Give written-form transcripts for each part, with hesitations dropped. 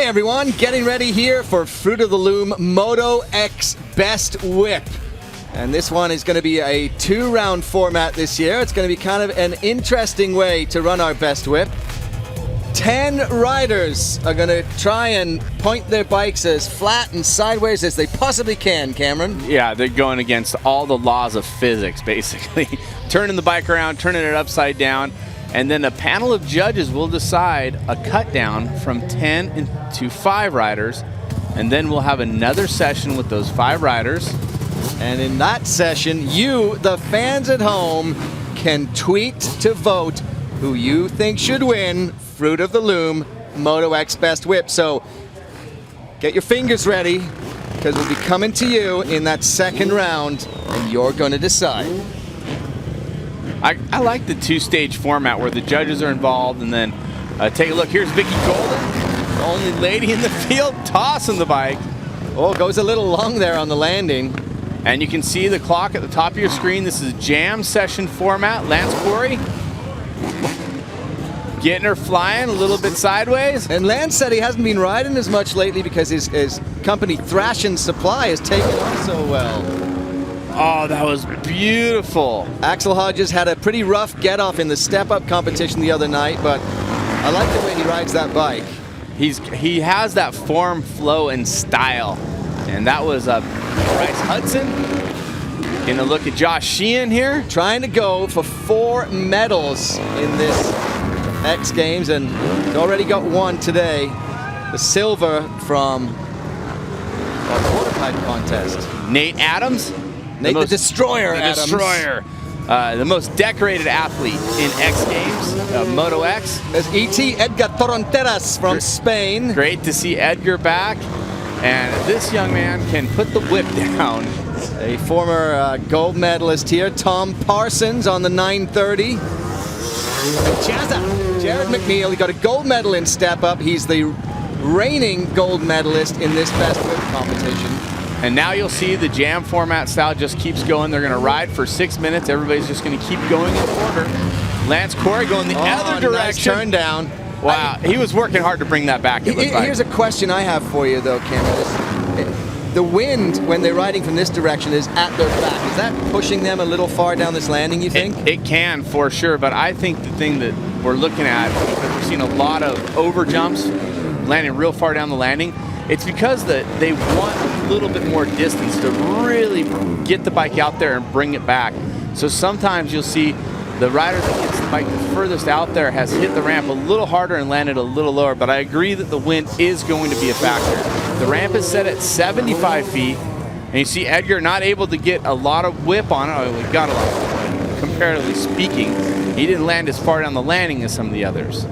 Okay, everyone, getting ready here for Fruit of the Loom Moto X Best Whip. And this one is going to be a 2-round format this year. It's going to be kind of an interesting way to run our Best Whip. 10 riders are going to try and point their bikes as flat and sideways as they possibly can, Cameron. Yeah, they're going against all the laws of physics, basically. Turning the bike around, turning it upside down, and then a panel of judges will decide a cut down from 10 to 5 riders, and then we'll have another session with those 5 riders. And in that session, you, the fans at home, can tweet to vote who you think should win Fruit of the Loom Moto X Best Whip. So get your fingers ready, because we'll be coming to you in that second round, and you're going to decide. I like the 2-stage format where the judges are involved, and then take a look. Here's Vicky Golden, the only lady in the field, tossing the bike. Oh, it goes a little long there on the landing. And you can see the clock at the top of your screen. This is jam session format. Lance Corey getting her flying a little bit sideways. And Lance said he hasn't been riding as much lately because his company Thrash and Supply has taken on so well. Oh, that was beautiful. Axel Hodges had a pretty rough get-off in the step-up competition the other night, but I like the way he rides that bike. He has that form, flow, and style. And that was Bryce Hudson. Getting a look at Josh Sheehan here. Trying to go for 4 medals in this X Games, and he's already got 1 today. The silver from the quarterpipe contest. Nate Adams. Nate the Destroyer Adams. Destroyer. The most decorated athlete in X Games, Moto X. There's E.T. Edgar Toronteras from Spain. Great to see Edgar back. And this young man can put the whip down. A former gold medalist here, Tom Parsons on the 930. Jared McNeil, he got a gold medal in step-up. He's the reigning gold medalist in this Best Whip competition. And now you'll see the jam format style just keeps going. They're going to ride for 6 minutes. Everybody's just going to keep going in order. Lance Corey going the other direction. Nice turn down. Wow, he was working hard to bring that back. Here's a question I have for you, though, Cameron. The wind, when they're riding from this direction, is at their back. Is that pushing them a little far down this landing, you think? It can, for sure. But I think the thing that we're looking at, because we're seeing a lot of over jumps landing real far down the landing, it's because they want a little bit more distance to really get the bike out there and bring it back. So sometimes you'll see the rider that gets the bike the furthest out there has hit the ramp a little harder and landed a little lower, but I agree that the wind is going to be a factor. The ramp is set at 75 feet, and you see Edgar not able to get a lot of whip on it. Oh, he got a lot of whip, comparatively speaking. He didn't land as far down the landing as some of the others.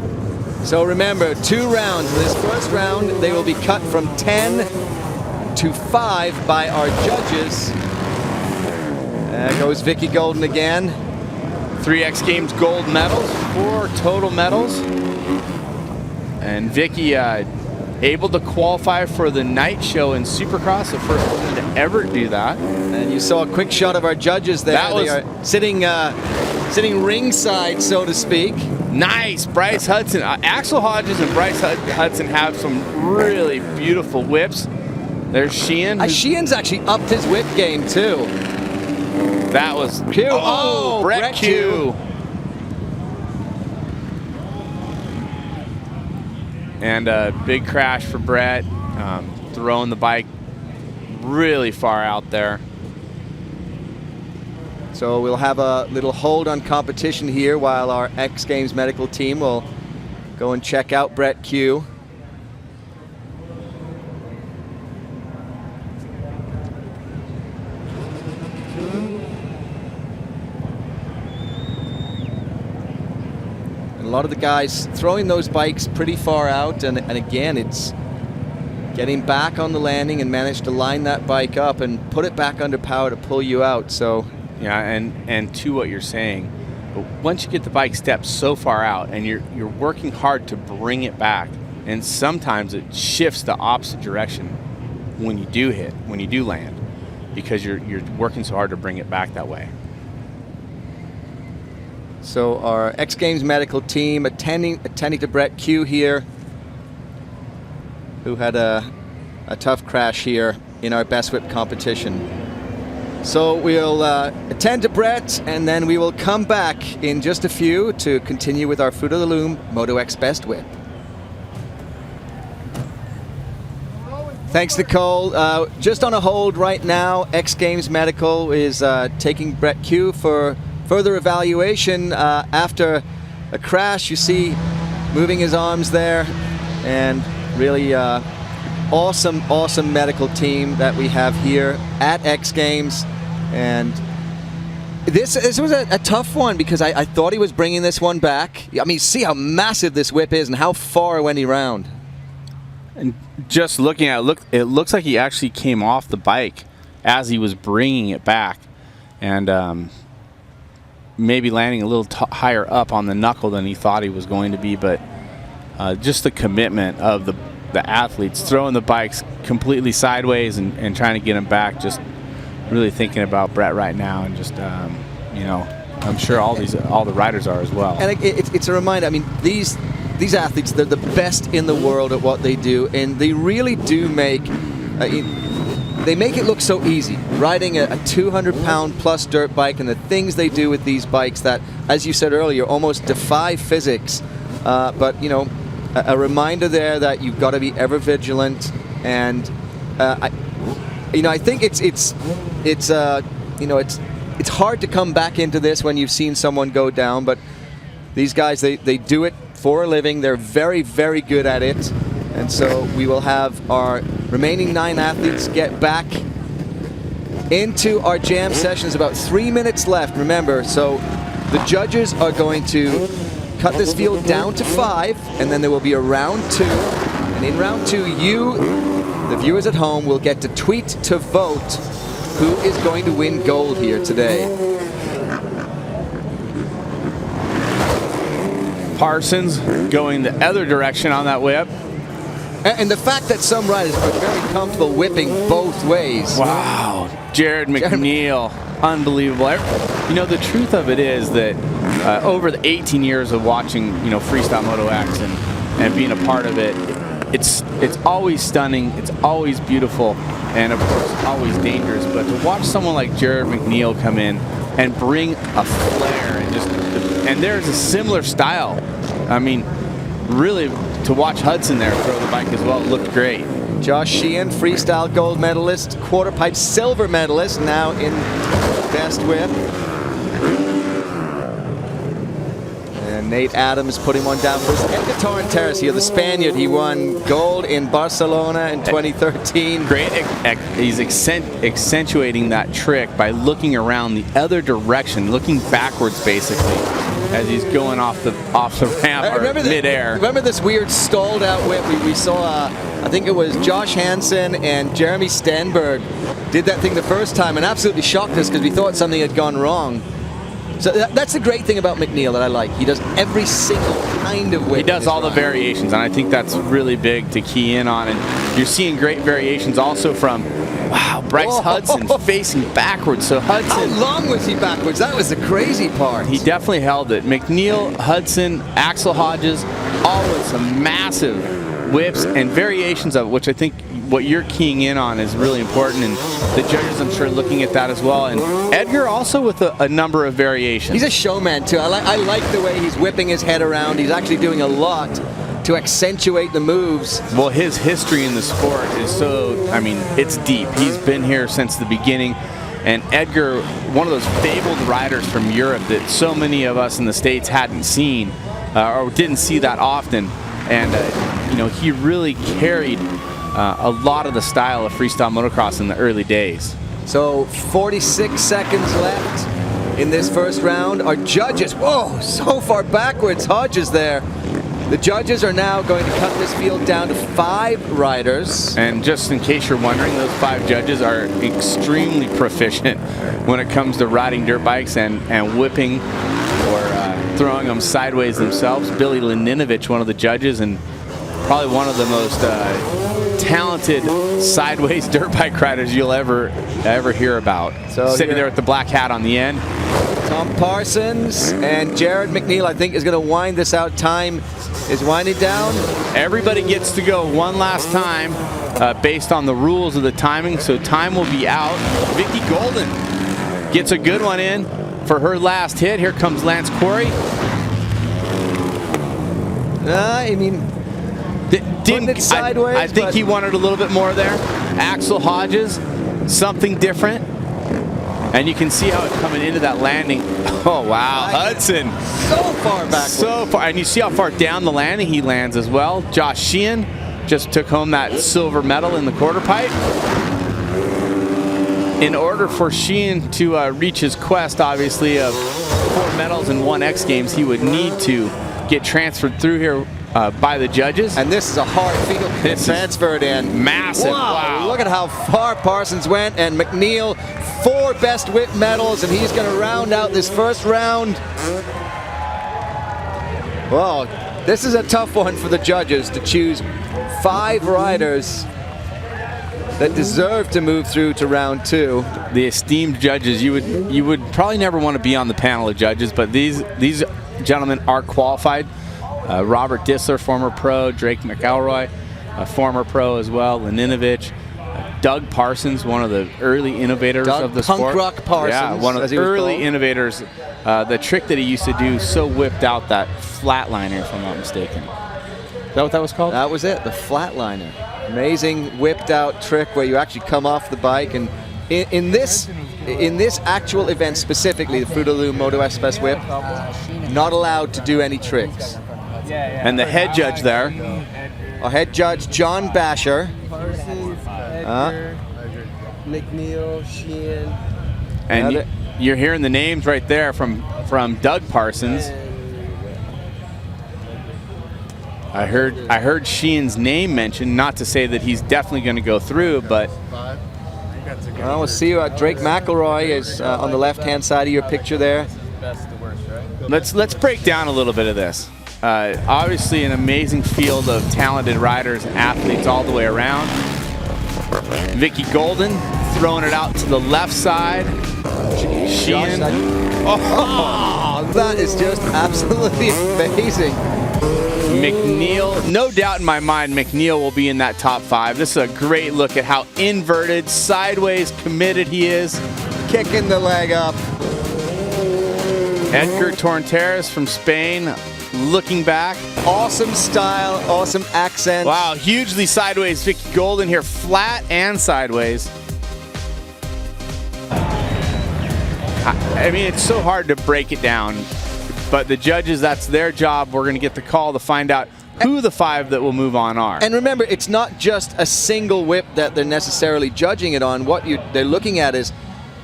So remember, 2 rounds. In this first round, they will be cut from 10 to 5 by our judges. There goes Vicky Golden again. 3 X Games gold medals, 4 total medals. And Vicky able to qualify for the night show in Supercross, the first woman to ever do that. And you saw a quick shot of our judges there. They are sitting ringside, so to speak. Nice, Bryce Hudson. Axel Hodges and Bryce Hudson have some really beautiful whips. There's Sheehan. Sheehan's actually upped his whip game, too. That was Q. Oh, Brett Q. And a big crash for Brett, throwing the bike really far out there. So we'll have a little hold on competition here while our X Games medical team will go and check out Brett Q. A lot of the guys throwing those bikes pretty far out, and again, it's getting back on the landing and managed to line that bike up and put it back under power to pull you out. So yeah, and to what you're saying, but once you get the bike stepped so far out and you're working hard to bring it back, and sometimes it shifts the opposite direction when you do land, because you're working so hard to bring it back that way. So our X Games medical team attending to Brett Q here. who had a tough crash here in our best whip competition. So we'll attend to Brett, and then we will come back in just a few to continue with our Fruit of the Loom Moto X Best Whip. Thanks, Nicole. Just on a hold right now, X Games Medical is taking Brett Q for further evaluation after a crash. You see moving his arms there, and really awesome medical team that we have here at X Games. And this was a tough one because I thought he was bringing this one back. I mean, see how massive this whip is and how far went he round. And just looking at it, it looks like he actually came off the bike as he was bringing it back, and maybe landing a little higher up on the knuckle than he thought he was going to be. But just the commitment of the athletes throwing the bikes completely sideways and trying to get them back. Just really thinking about Brett right now, and just you know, I'm sure all the riders are as well. And it's a reminder. I mean, these athletes, they're the best in the world at what they do, and they really do make they make it look so easy, riding a 200-pound plus dirt bike, and the things they do with these bikes that, as you said earlier, almost defy physics. But you know, a reminder there that you've got to be ever vigilant, and I think it's hard to come back into this when you've seen someone go down, but these guys, they do it for a living. They're very, very good at it. And so we will have our remaining 9 athletes get back into our jam sessions. About 3 minutes left, remember. So the judges are going to cut this field down to 5, and then there will be a round 2. And in round 2, you, the viewers at home, will get to tweet to vote who is going to win gold here today. Parsons going the other direction on that whip. And the fact that some riders are very comfortable whipping both ways. Wow. Jared McNeil. Unbelievable. You know, the truth of it is that over the 18 years of watching, you know, Freestyle Moto X and being a part of it, it's always stunning, it's always beautiful, and of course always dangerous. But to watch someone like Jared McNeil come in and bring a flair, and there's a similar style. I mean, really, to watch Hudson there throw the bike as well, it looked great. Josh Sheehan, freestyle gold medalist, quarter pipe silver medalist, now in best whip. And Nate Adams putting one down for Edgar Torrentera here, the Spaniard. He won gold in Barcelona in 2013. Great. He's accentuating that trick by looking around the other direction, looking backwards basically, as he's going off the ramp or midair. Remember this weird stalled out whip? We saw, I think it was Josh Hansen and Jeremy Stenberg did that thing the first time and absolutely shocked us because we thought something had gone wrong. So that's the great thing about McNeil that I like. He does every single kind of whip. He does all the variations, and I think that's really big to key in on. And you're seeing great variations also from, wow, Bryce Hudson facing backwards. So Hudson, how long was he backwards? That was the crazy part. He definitely held it. McNeil, Hudson, Axel Hodges, all with some massive whips and variations of it, which I think what you're keying in on is really important, and the judges, I'm sure, looking at that as well. And Edgar also with a number of variations. He's a showman too. I like the way he's whipping his head around. He's actually doing a lot to accentuate the moves. Well, his history in the sport is so, I mean, it's deep. He's been here since the beginning. And Edgar, one of those fabled riders from Europe that so many of us in the States hadn't seen or didn't see that often. And, you know, he really carried a lot of the style of freestyle motocross in the early days. So 46 seconds left in this first round. Our judges, whoa, so far backwards, Hodges there. The judges are now going to cut this field down to 5 riders. And just in case you're wondering, those 5 judges are extremely proficient when it comes to riding dirt bikes and whipping or throwing them sideways themselves. Billy Laninovich, one of the judges, and probably one of the most talented sideways dirt bike riders you'll ever hear about. So sitting there with the black hat on the end. Tom Parsons and Jared McNeil, I think, is going to wind this out. Time is winding down. Everybody gets to go one last time based on the rules of the timing, so time will be out. Vicky Golden gets a good one in for her last hit. Here comes Lance Corey. I mean, putting it sideways. I think he wanted a little bit more there. Axel Hodges, something different. And you can see how it's coming into that landing. Oh, wow. Hudson. So far back. So far. And you see how far down the landing he lands as well. Josh Sheehan just took home that silver medal in the quarter pipe. In order for Sheehan to reach his quest, obviously, of 4 medals and 1 X Games, he would need to get transferred through here by the judges. And this is a hard field to get transferred in. Massive. Wow. Look at how far Parsons went, and McNeil, 4 best whip medals, and he's going to round out this first round. Well, this is a tough one for the judges to choose 5 riders that deserve to move through to round 2. The esteemed judges, you would probably never want to be on the panel of judges, but these gentlemen are qualified. Robert Dissler, former pro, Drake McElroy, a former pro as well, Laninovich, Doug Parsons, one of the early innovators of the sport. Punk Rock Parsons, yeah, one of the early innovators. The trick that he used to do so whipped out that flatliner, if I'm not mistaken. Is that what that was called? That was it, the flatliner. Amazing whipped out trick where you actually come off the bike, and in this actual event specifically, the Fruit of the Loom Moto X Best Whip, not allowed to do any tricks. And the head judge there, our head judge John Basher, Parsons, Edgar, McNeil, Sheehan, and you're hearing the names right there from Doug Parsons. I heard Sheehan's name mentioned, not to say that he's definitely going to go through, but well, we'll see what Drake McElroy is on the left-hand side of your picture there. Let's break down a little bit of this. Obviously, an amazing field of talented riders and athletes all the way around. Vicky Golden throwing it out to the left side. Sheehan. Oh, that is just absolutely amazing. McNeil, no doubt in my mind, McNeil will be in that top 5. This is a great look at how inverted, sideways committed he is. Kicking the leg up. Edgar Torrenteras from Spain, looking back. Awesome style, awesome accent. Wow, hugely sideways. Vicky Golden here, flat and sideways. I mean, it's so hard to break it down. But the judges, that's their job. We're going to get the call to find out who the 5 that will move on are. And remember, it's not just a single whip that they're necessarily judging it on. What they're looking at is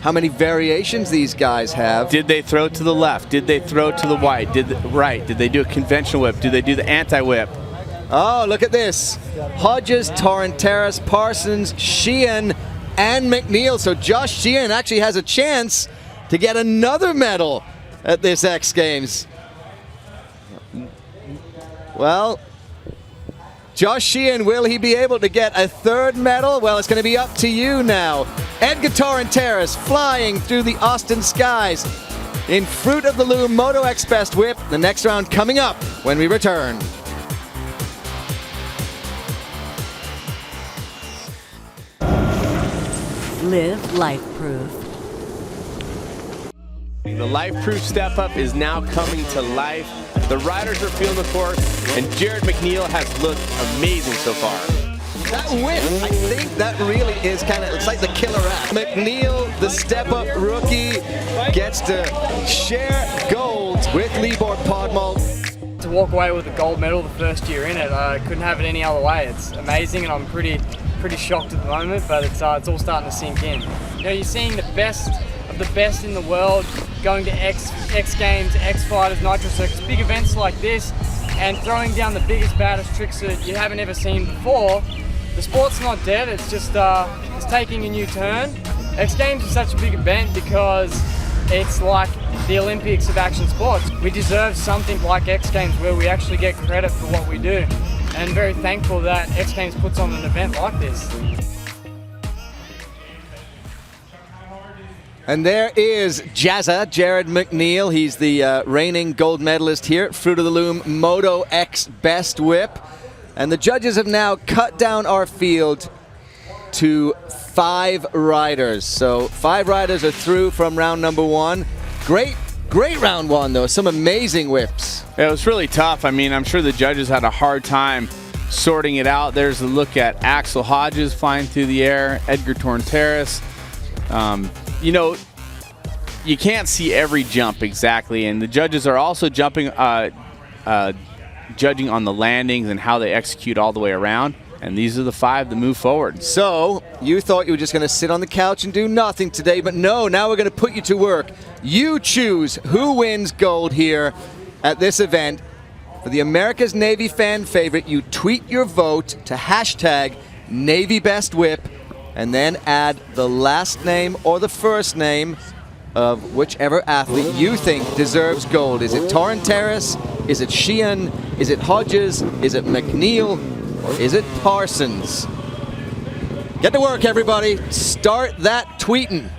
how many variations these guys have. Did they throw to the left? Did they throw to the right? Did they do a conventional whip? Did they do the anti-whip? Oh, look at this. Hodges, Torrenteras, Parsons, Sheehan, and McNeil. So Josh Sheehan actually has a chance to get another medal at this X Games. Well, Josh Sheehan, will he be able to get a 3rd medal? Well, it's going to be up to you now. Edgar Torrenteras flying through the Austin skies in Fruit of the Loom Moto X Best Whip. The next round coming up when we return. Live Life Proof. The Life Proof Step Up is now coming to life. The riders are feeling the force, and Jared McNeil has looked amazing so far. That whip, I think that really is it's like the killer app. McNeil, the step-up rookie, gets to share gold with Libor Podmalt. To walk away with a gold medal the first year in it, I couldn't have it any other way. It's amazing, and I'm pretty shocked at the moment, but it's all starting to sink in. You know, you're seeing the best of the best in the world going to X Games, X Fighters, Nitro Circus, big events like this, and throwing down the biggest, baddest tricks that you haven't ever seen before. The sport's not dead, it's just it's taking a new turn. X Games is such a big event because it's like the Olympics of action sports. We deserve something like X Games where we actually get credit for what we do. And very thankful that X Games puts on an event like this. And there is Jazza, Jared McNeil. He's the reigning gold medalist here at Fruit of the Loom Moto X Best Whip. And the judges have now cut down our field to 5 riders. So 5 riders are through from round number 1. Great round 1 though. Some amazing whips. It was really tough. I mean, I'm sure the judges had a hard time sorting it out. There's a look at Axel Hodges flying through the air, Edgar Torrenteras. You know, you can't see every jump exactly, and the judges are also judging on the landings and how they execute all the way around. And these are the 5 that move forward. So, you thought you were just going to sit on the couch and do nothing today, but no, now we're going to put you to work. You choose who wins gold here at this event. For the America's Navy fan favorite, you tweet your vote to hashtag Navy Best Whip, and then add the last name or the first name of whichever athlete you think deserves gold. Is it Torrenteras? Is it Sheehan? Is it Hodges? Is it McNeil? Or is it Parsons? Get to work, everybody. Start that tweeting.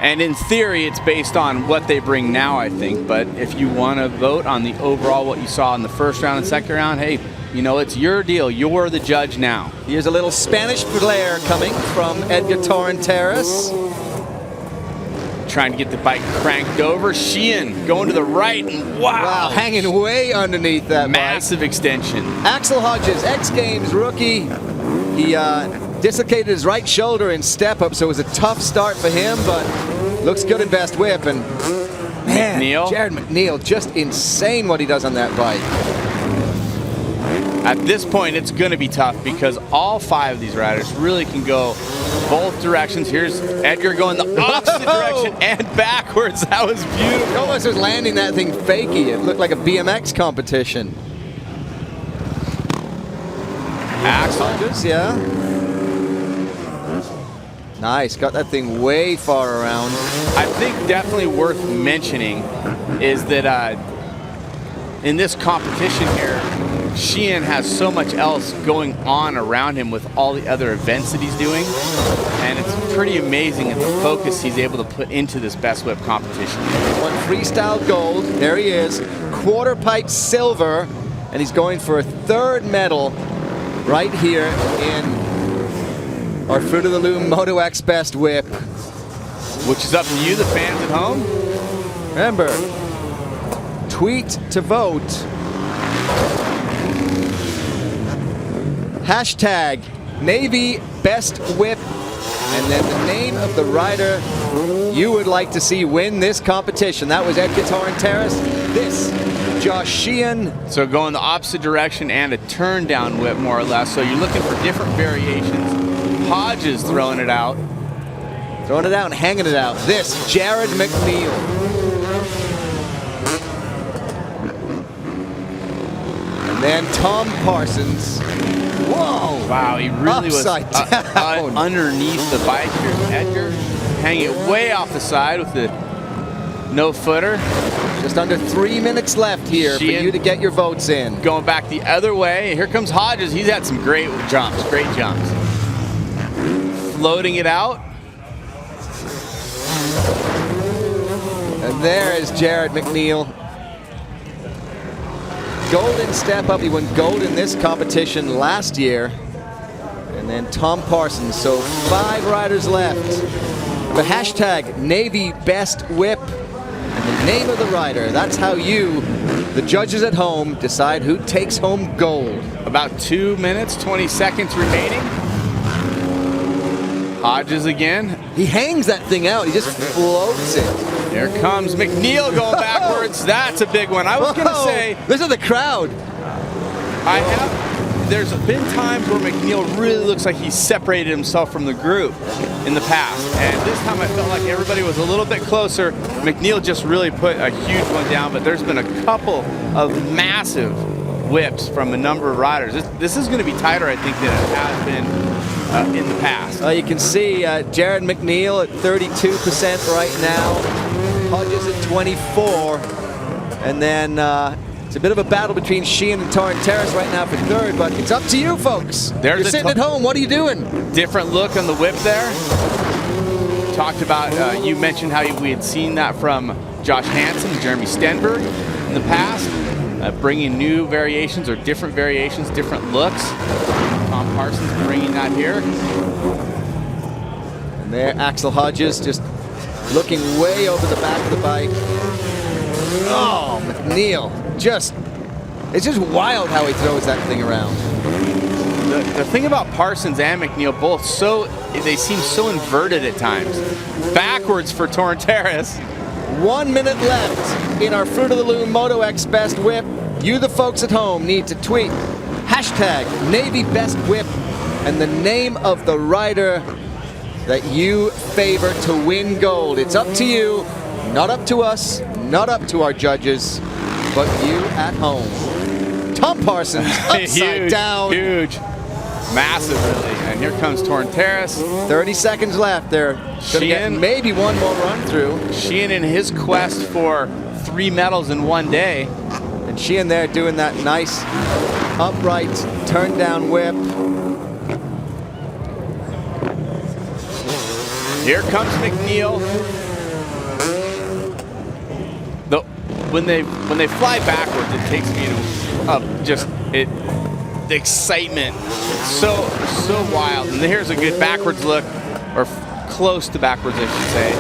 And in theory, it's based on what they bring now, I think. But if you want to vote on the overall, what you saw in the first round and second round, hey, you know, it's your deal. You're the judge now. Here's a little Spanish flair coming from Edgar Torrenteras. Trying to get the bike cranked over. Sheehan going to the right, and wow. Hanging way underneath that massive bike. Extension. Axel Hodges, X Games rookie. He dislocated his right shoulder in step up, so it was a tough start for him, but looks good in Best Whip. And man, Jared McNeil, just insane what he does on that bike. At this point, it's going to be tough because all 5 of these riders really can go both directions. Here's Edgar going the opposite direction and backwards. That was beautiful. He almost was landing that thing fakey. It looked like a BMX competition. Axel. Yeah. Nice. Got that thing way far around. I think definitely worth mentioning is that in this competition here, Sheehan has so much else going on around him with all the other events that he's doing, and it's pretty amazing at the focus he's able to put into this Best Whip competition. Won freestyle gold, there he is, quarter pipe silver, and he's going for a 3rd medal right here in our Fruit of the Loom Moto X Best Whip. Which is up to you, the fans at home. Remember, tweet to vote. Hashtag Navy Best Whip, and then the name of the rider you would like to see win this competition. That was Edgar Torrenteras. This, Josh Sheehan. So going the opposite direction and a turn down whip, more or less. So you're looking for different variations. Hodges throwing it out. Throwing it out and hanging it out. This, Jared McNeil. And then Tom Parsons. Whoa! Wow, he really Upside was down. underneath the bike. Here's Edgar hanging it way off the side with the no-footer. Just under 3 minutes left here Sheehan for you to get your votes in. Going back the other way. Here comes Hodges. He's had some great jumps. Floating it out. And there is Jared McNeil. Golden step up. He won gold in this competition last year. And then Tom Parsons. So 5 riders left. The hashtag Navy Best Whip and the name of the rider. That's how you, the judges at home, decide who takes home gold. About 2 minutes, 20 seconds remaining. Hodges again. He hangs that thing out. He just floats it. There comes McNeil going backwards. That's a big one. I was going to say, listen to the crowd. There's been times where McNeil really looks like he's separated himself from the group in the past. And this time I felt like everybody was a little bit closer. McNeil just really put a huge one down, but there's been a couple of massive whips from a number of riders. This is going to be tighter, I think, than it has been in the past. You can see Jared McNeil at 32% right now. Hodges at 24. And then it's a bit of a battle between Sheehan and Torrenteras right now for 3rd, but it's up to you folks. You're sitting at home. What are you doing? Different look on the whip there. talked about, you mentioned how we had seen that from Josh Hansen, Jeremy Stenberg in the past, bringing new variations or different variations, different looks. Tom Parsons bringing that here. And there, Axel Hodges just looking way over the back of the bike. Oh, McNeil, it's just wild how he throws that thing around. The thing about Parsons and McNeil both, they seem so inverted at times. Backwards for Torrenteras. 1 minute left in our Fruit of the Loom Moto X Best Whip. You, the folks at home, need to tweet hashtag Navy Best Whip and the name of the rider that you favor to win gold. It's up to you, not up to us, not up to our judges, but you at home. Tom Parsons upside Huge, down. Huge. Massive, really. And here comes Torrenteras. 30 seconds left there. Gonna get maybe one more run through. Sheehan in his quest for 3 medals in one day. And Sheehan there doing that nice upright turn down whip. Here comes McNeil. When they fly backwards, it takes me to the excitement. It's so wild. And here's a good backwards look, or close to backwards, I should say,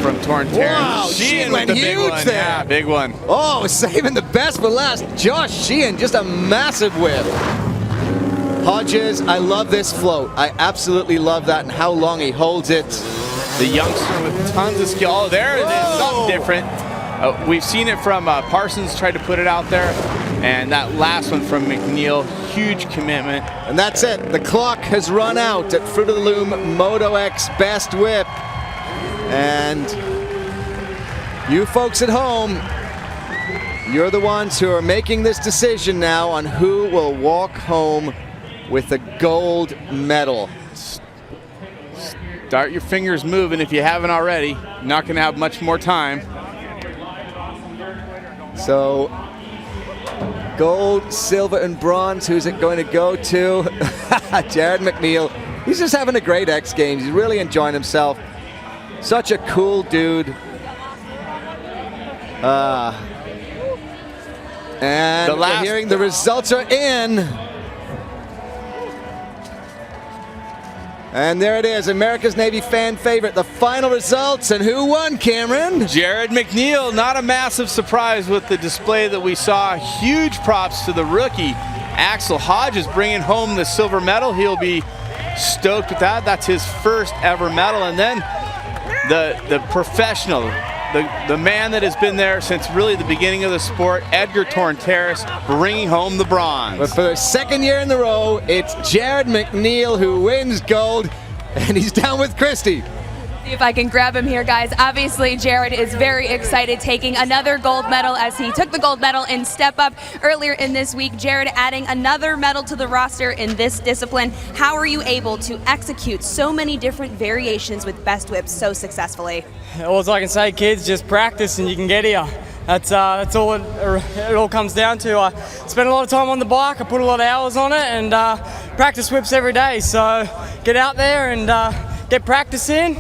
from Torrenteras. Wow, Sheehan with the big huge one. there. Yeah, big one. Oh, saving the best for last. Josh Sheehan, just a massive whip. Hodges, I love this float. I absolutely love that and how long he holds it. The youngster with tons of skill. Oh, there it is, something different. We've seen it from Parsons, tried to put it out there, and that last one from McNeil, huge commitment. And that's it. The clock has run out at Fruit of the Loom Moto X Best Whip. And you folks at home, you're the ones who are making this decision now on who will walk home with the gold medal. Start your fingers moving if you haven't already. Not going to have much more time. So, gold, silver, and bronze, who's it going to go to? Jared McNeil. He's just having a great X Games. He's really enjoying himself. Such a cool dude. And we're hearing the results are in. And there it is, America's Navy fan favorite, the final results. And who won, Cameron? Jared McNeil, not a massive surprise with the display that we saw. Huge props to the rookie. Axel Hodges bringing home the silver medal. He'll be stoked with that. That's his first ever medal. And then the professional, the man that has been there since really the beginning of the sport, Edgar Torrenteras, bringing home the bronze. But for the second year in a row, it's Jared McNeil who wins gold, and he's down with Christy. See if I can grab him here, guys. Obviously, Jared is very excited, taking another gold medal as he took the gold medal in Step Up earlier in this week. Jared adding another medal to the roster in this discipline. How are you able to execute so many different variations with Best Whips so successfully? All I can say, kids, just practice and you can get here. That's all it all comes down to. I spend a lot of time on the bike, I put a lot of hours on it, and practice whips every day. So get out there and get practice in.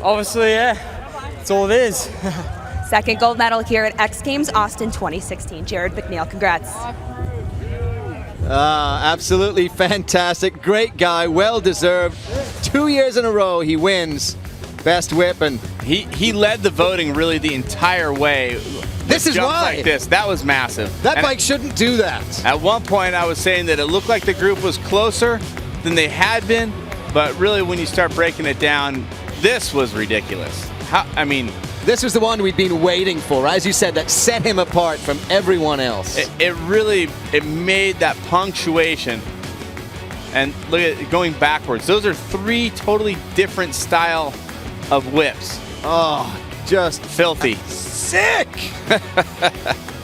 Obviously, yeah, that's all it is. Second gold medal here at X Games Austin 2016. Jared McNeil, congrats. Absolutely fantastic. Great guy, well deserved. 2 years in a row he wins Best Whip, and he led the voting really the entire way. This is Jumps why. like this, that was massive. That bike shouldn't do that. At one point I was saying that it looked like the group was closer than they had been, but really when you start breaking it down, this was ridiculous. This was the one we'd been waiting for. As you said, that set him apart from everyone else. It made that punctuation. And look at it going backwards. Those are 3 totally different style of whips. Oh, just filthy. Sick!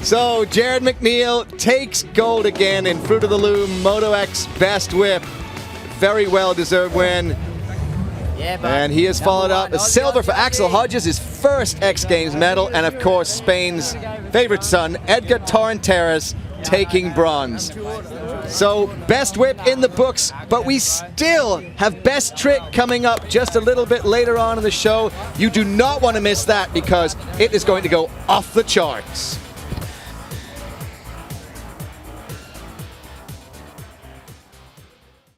So Jared McNeil takes gold again in Fruit of the Loom Moto X Best Whip. Very well deserved win. Yeah, and he has followed up a silver for Axel Hodges, his first X Games medal, and of course Spain's favorite son, Edgar Torrenteras, taking bronze. So best whip in the books, but we still have best trick coming up just a little bit later on in the show. You do not want to miss that because it is going to go off the charts.